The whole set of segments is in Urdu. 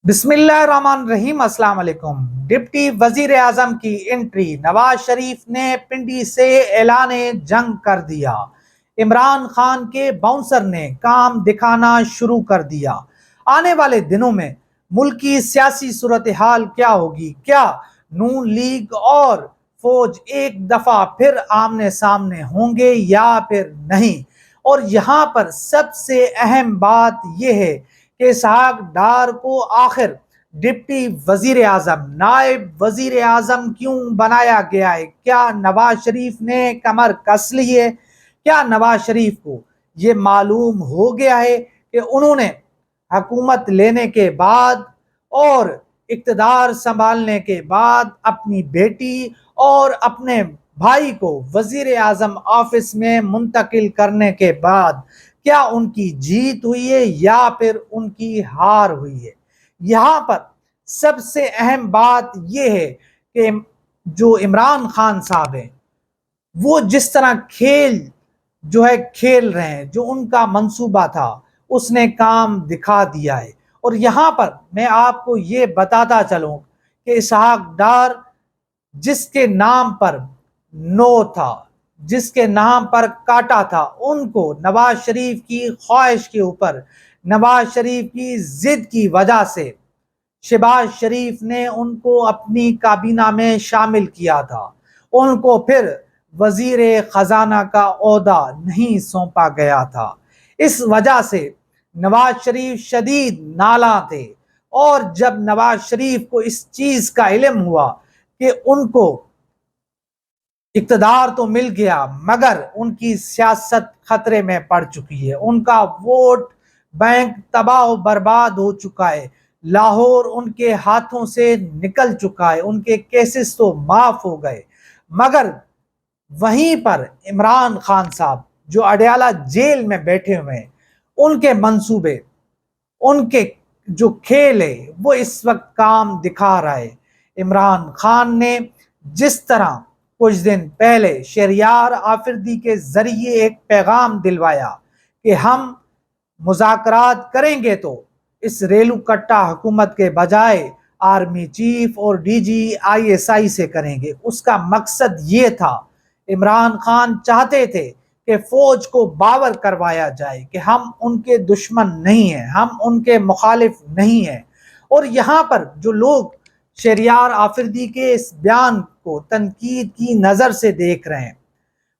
بسم اللہ الرحمن الرحیم۔ السلام علیکم۔ ڈپٹی وزیر اعظم کی انٹری، نواز شریف نے پنڈی سے اعلان جنگ کر دیا، عمران خان کے باؤنسر نے کام دکھانا شروع کر دیا۔ آنے والے دنوں میں ملک کی سیاسی صورتحال کیا ہوگی؟ کیا نون لیگ اور فوج ایک دفعہ پھر آمنے سامنے ہوں گے یا پھر نہیں؟ اور یہاں پر سب سے اہم بات یہ ہے کہ اسحاق ڈار کو آخر ڈپٹی وزیر اعظم، نائب وزیر اعظم کیوں بنایا گیا ہے؟ کیا نواز شریف نے کمر کس لی ہے؟ کیا نواز شریف کو یہ معلوم ہو گیا ہے کہ انہوں نے حکومت لینے کے بعد اور اقتدار سنبھالنے کے بعد اپنی بیٹی اور اپنے بھائی کو وزیر اعظم آفس میں منتقل کرنے کے بعد کیا ان کی جیت ہوئی ہے یا پھر ان کی ہار ہوئی ہے؟ یہاں پر سب سے اہم بات یہ ہے کہ جو عمران خان صاحب ہیں وہ جس طرح کھیل کھیل رہے ہیں، جو ان کا منصوبہ تھا اس نے کام دکھا دیا ہے۔ اور یہاں پر میں آپ کو یہ بتاتا چلوں کہ اسحاق ڈار جس کے نام پر نو تھا، جس کے نام پر کاٹا تھا، ان کو نواز شریف کی خواہش کے اوپر، نواز شریف کی ضد کی وجہ سے شہباز شریف نے ان کو اپنی کابینہ میں شامل کیا تھا۔ ان کو پھر وزیر خزانہ کا عہدہ نہیں سونپا گیا تھا۔ اس وجہ سے نواز شریف شدید نالاں تھے، اور جب نواز شریف کو اس چیز کا علم ہوا کہ ان کو اقتدار تو مل گیا مگر ان کی سیاست خطرے میں پڑ چکی ہے، ان کا ووٹ بینک تباہ و برباد ہو چکا ہے، لاہور ان کے ہاتھوں سے نکل چکا ہے، ان کے کیسز تو معاف ہو گئے، مگر وہیں پر عمران خان صاحب جو اڈیالہ جیل میں بیٹھے ہوئے ہیں، ان کے منصوبے، ان کے جو کھیل ہے وہ اس وقت کام دکھا رہا ہے۔ عمران خان نے جس طرح کچھ دن پہلے شہریار آفریدی کے ذریعے ایک پیغام دلوایا کہ ہم مذاکرات کریں گے تو اس ریلو کٹا حکومت کے بجائے آرمی چیف اور ڈی جی ISI سے کریں گے، اس کا مقصد یہ تھا۔ عمران خان چاہتے تھے کہ فوج کو باور کروایا جائے کہ ہم ان کے دشمن نہیں ہیں، ہم ان کے مخالف نہیں ہیں۔ اور یہاں پر جو لوگ شہریار آفریدی کے اس بیان کو تنقید کی نظر سے دیکھ رہے ہیں،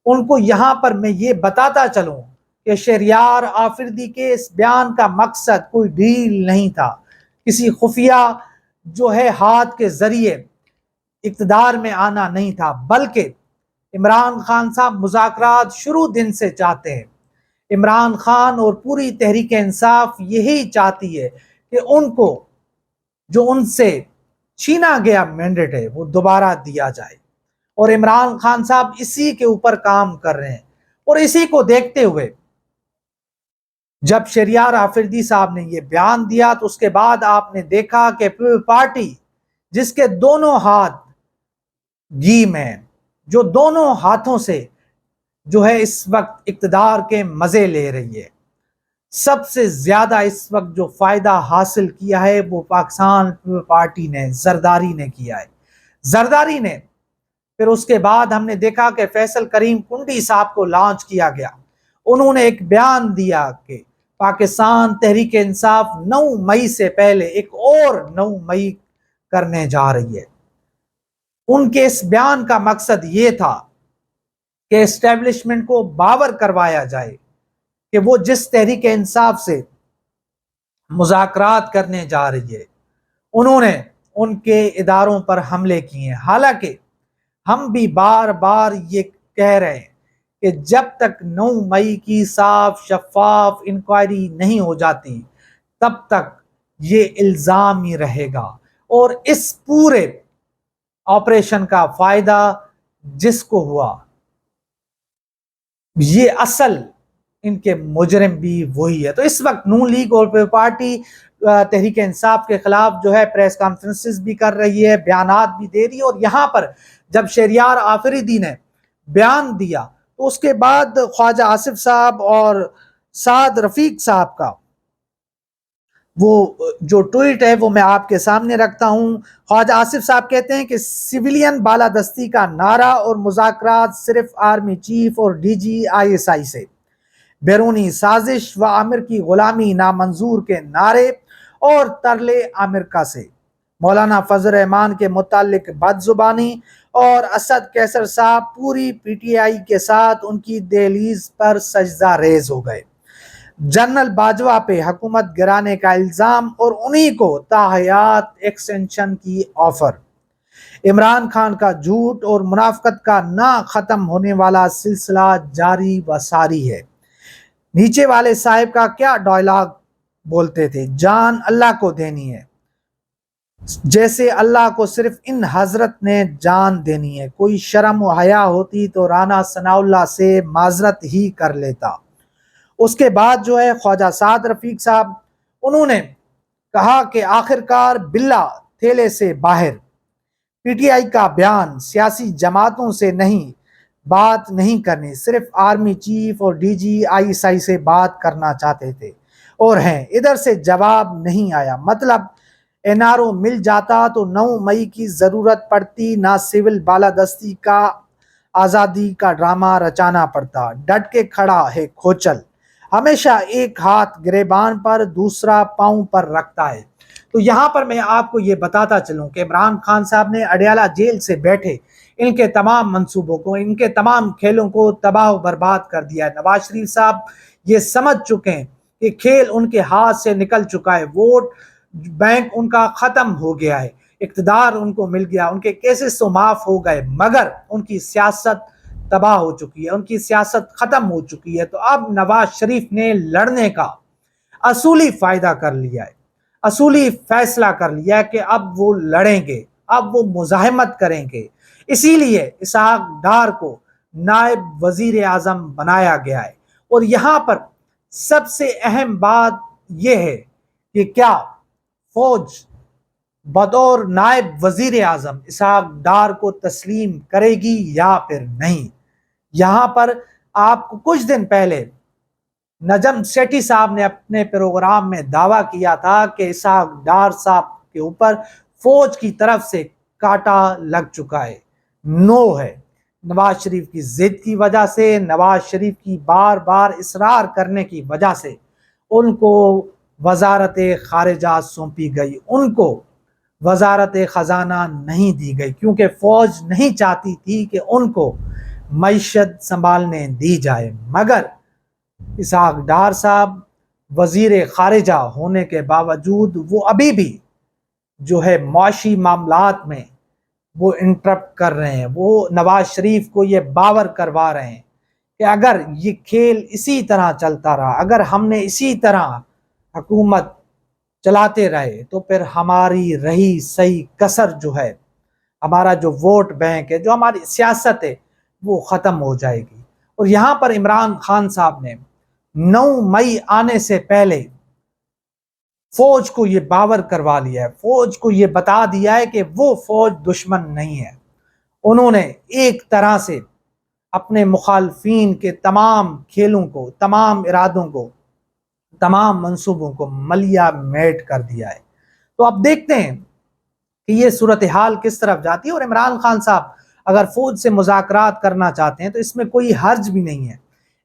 ان کو یہاں پر میں یہ بتاتا چلوں کہ شہریار آفریدی کے اس بیان کا مقصد کوئی ڈیل نہیں تھا، کسی خفیہ ہاتھ کے ذریعے اقتدار میں آنا نہیں تھا، بلکہ عمران خان صاحب مذاکرات شروع دن سے چاہتے ہیں۔ عمران خان اور پوری تحریک انصاف یہی چاہتی ہے کہ ان کو جو ان سے چھینا گیا مینڈیٹ ہے وہ دوبارہ دیا جائے، اور عمران خان صاحب اسی کے اوپر کام کر رہے ہیں۔ اور اسی کو دیکھتے ہوئے جب شہریار آفریدی صاحب نے یہ بیان دیا تو اس کے بعد آپ نے دیکھا کہ پارٹی جس کے دونوں ہاتھ گیم ہیں، جو دونوں ہاتھوں سے اس وقت اقتدار کے مزے لے رہی ہے، سب سے زیادہ اس وقت جو فائدہ حاصل کیا ہے وہ پاکستان پارٹی نے، زرداری نے کیا ہے۔ زرداری نے پھر اس کے بعد ہم نے دیکھا کہ فیصل کریم کنڈی صاحب کو لانچ کیا گیا، انہوں نے ایک بیان دیا کہ پاکستان تحریک انصاف 9 مئی سے پہلے ایک اور 9 مئی کرنے جا رہی ہے۔ ان کے اس بیان کا مقصد یہ تھا کہ اسٹیبلشمنٹ کو باور کروایا جائے کہ وہ جس تحریک انصاف سے مذاکرات کرنے جا رہی ہے، انہوں نے ان کے اداروں پر حملے کیے ہیں۔ حالانکہ ہم بھی بار بار یہ کہہ رہے ہیں کہ جب تک 9 مئی کی صاف شفاف انکوائری نہیں ہو جاتی تب تک یہ الزام ہی رہے گا، اور اس پورے آپریشن کا فائدہ جس کو ہوا، یہ اصل ان کے مجرم بھی وہی ہے۔ تو اس وقت نون لیگ اور پارٹی تحریک انصاف کے خلاف پریس کانفرنسز بھی کر رہی ہے، بیانات بھی دے رہی ہے، اور یہاں پر جب شہریار آفریدی نے بیان دیا تو اس کے بعد خواجہ آصف صاحب اور سعد رفیق صاحب کا وہ جو ٹویٹ ہے وہ میں آپ کے سامنے رکھتا ہوں۔ خواجہ آصف صاحب کہتے ہیں کہ سویلین بالادستی کا نعرہ اور مذاکرات صرف آرمی چیف اور ڈی جی ISI سے، بیرونی سازش و عامر کی غلامی نامنظور کے نعرے اور ترلے امریکہ سے، مولانا فضل الرحمان کے متعلق بد زبانی، اور اسد کیسر صاحب پوری PTI کے ساتھ ان کی دہلیز پر سجدہ ریز ہو گئے۔ جنرل باجوہ پہ حکومت گرانے کا الزام اور انہی کو تاحیات ایکسٹینشن کی آفر۔ عمران خان کا جھوٹ اور منافقت کا نہ ختم ہونے والا سلسلہ جاری و ساری ہے۔ نیچے والے صاحب کا کیا ڈائلاگ بولتے تھے، جان اللہ کو دینی ہے، جیسے اللہ کو صرف ان حضرت نے جان دینی ہے۔ کوئی شرم و حیا ہوتی تو رانا ثناء اللہ سے معذرت ہی کر لیتا۔ اس کے بعد جو ہے خواجہ سعد رفیق صاحب، انہوں نے کہا کہ آخرکار بلا تھیلے سے باہر، PTI کا بیان سیاسی جماعتوں سے نہیں بات نہیں کرنی، صرف آرمی چیف اور ڈی جی ISI سے بات کرنا چاہتے تھے، اور ہیں ادھر سے جواب نہیں آیا۔ مطلب NRO مل جاتا تو 9 مئی کی ضرورت پڑتی نہ، سول بالادستی کا آزادی کا ڈرامہ رچانا پڑتا۔ ڈٹ کے کھڑا ہے کھوچل، ہمیشہ ایک ہاتھ گریبان پر دوسرا پاؤں پر رکھتا ہے۔ تو یہاں پر میں آپ کو یہ بتاتا چلوں کہ عمران خان صاحب نے اڈیالہ جیل سے بیٹھے ان کے تمام منصوبوں کو، ان کے تمام کھیلوں کو تباہ و برباد کر دیا ہے۔ نواز شریف صاحب یہ سمجھ چکے ہیں کہ کھیل ان کے ہاتھ سے نکل چکا ہے، ووٹ بینک ان کا ختم ہو گیا ہے، اقتدار ان کو مل گیا، ان کے کیسز تو معاف ہو گئے، مگر ان کی سیاست تباہ ہو چکی ہے، ان کی سیاست ختم ہو چکی ہے۔ تو اب نواز شریف نے لڑنے کا اصولی فائدہ کر لیا ہے، اصولی فیصلہ کر لیا ہے کہ اب وہ لڑیں گے، اب وہ مزاحمت کریں گے۔ اسی لیے اسحاق ڈار کو نائب وزیر اعظم بنایا گیا ہے۔ اور یہاں پر سب سے اہم بات یہ ہے کہ کیا فوج بطور نائب وزیر اعظم اسحاق ڈار کو تسلیم کرے گی یا پھر نہیں۔ یہاں پر آپ کو کچھ دن پہلے نجم سیٹھی صاحب نے اپنے پروگرام میں دعویٰ کیا تھا کہ اسحاق ڈار صاحب کے اوپر فوج کی طرف سے کاٹا لگ چکا ہے۔ نو ہے، نواز شریف کی ضد کی وجہ سے، نواز شریف کی بار بار اصرار کرنے کی وجہ سے ان کو وزارت خارجہ سونپی گئی، ان کو وزارت خزانہ نہیں دی گئی، کیونکہ فوج نہیں چاہتی تھی کہ ان کو معیشت سنبھالنے دی جائے۔ مگر اسحاق ڈار صاحب وزیر خارجہ ہونے کے باوجود وہ ابھی بھی جو ہے معاشی معاملات میں وہ انٹرپٹ کر رہے ہیں، وہ نواز شریف کو یہ باور کروا رہے ہیں کہ اگر یہ کھیل اسی طرح چلتا رہا، اگر ہم نے اسی طرح حکومت چلاتے رہے تو پھر ہماری رہی صحیح کسر جو ہے، ہمارا جو ووٹ بینک ہے، جو ہماری سیاست ہے، وہ ختم ہو جائے گی۔ اور یہاں پر عمران خان صاحب نے 9 مئی آنے سے پہلے فوج کو یہ باور کروا لیا ہے، فوج کو یہ بتا دیا ہے کہ وہ فوج دشمن نہیں ہے۔ انہوں نے ایک طرح سے اپنے مخالفین کے تمام کھیلوں کو، تمام ارادوں کو، تمام منصوبوں کو ملیا میٹ کر دیا ہے۔ تو اب دیکھتے ہیں کہ یہ صورتحال کس طرف جاتی ہے۔ اور عمران خان صاحب اگر فوج سے مذاکرات کرنا چاہتے ہیں تو اس میں کوئی حرج بھی نہیں ہے،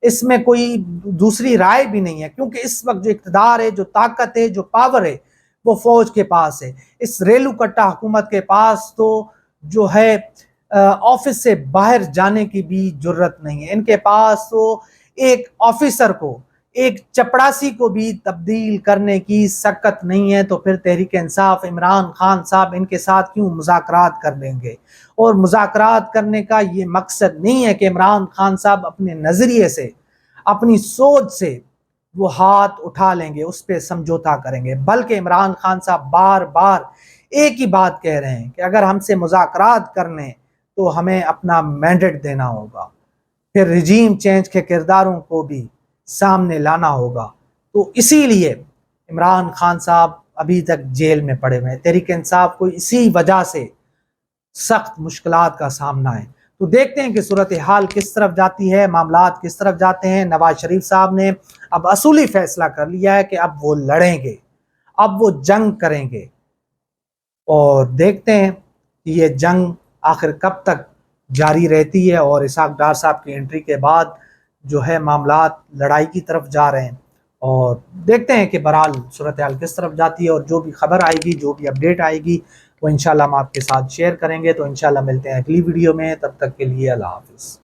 اس میں کوئی دوسری رائے بھی نہیں ہے، کیونکہ اس وقت جو اقتدار ہے، جو طاقت ہے، جو پاور ہے، وہ فوج کے پاس ہے۔ اس ریلو کٹا حکومت کے پاس تو جو ہے آفس سے باہر جانے کی بھی جرت نہیں ہے۔ ان کے پاس تو ایک آفیسر کو، ایک چپڑاسی کو بھی تبدیل کرنے کی سکت نہیں ہے۔ تو پھر تحریک انصاف، عمران خان صاحب ان کے ساتھ کیوں مذاکرات کر لیں گے؟ اور مذاکرات کرنے کا یہ مقصد نہیں ہے کہ عمران خان صاحب اپنے نظریے سے، اپنی سوچ سے وہ ہاتھ اٹھا لیں گے، اس پہ سمجھوتا کریں گے، بلکہ عمران خان صاحب بار بار ایک ہی بات کہہ رہے ہیں کہ اگر ہم سے مذاکرات کرنے تو ہمیں اپنا مینڈیٹ دینا ہوگا، پھر رجیم چینج کے کرداروں کو بھی سامنے لانا ہوگا۔ تو اسی لیے عمران خان صاحب ابھی تک جیل میں پڑے ہوئے ہیں۔ تحریک انصاف کو اسی وجہ سے سخت مشکلات کا سامنا ہے۔ تو دیکھتے ہیں کہ صورتحال کس طرف جاتی ہے، معاملات کس طرف جاتے ہیں۔ نواز شریف صاحب نے اب اصولی فیصلہ کر لیا ہے کہ اب وہ لڑیں گے، اب وہ جنگ کریں گے اور دیکھتے ہیں کہ یہ جنگ آخر کب تک جاری رہتی ہے، اور اسحاق ڈار صاحب کی انٹری کے بعد جو ہے معاملات لڑائی کی طرف جا رہے ہیں، اور دیکھتے ہیں کہ بہرحال صورتحال کس طرف جاتی ہے، اور جو بھی خبر آئے گی، جو بھی اپڈیٹ آئے گی، وہ انشاءاللہ ہم آپ کے ساتھ شیئر کریں گے۔ تو انشاءاللہ ملتے ہیں اگلی ویڈیو میں، تب تک کے لیے اللہ حافظ۔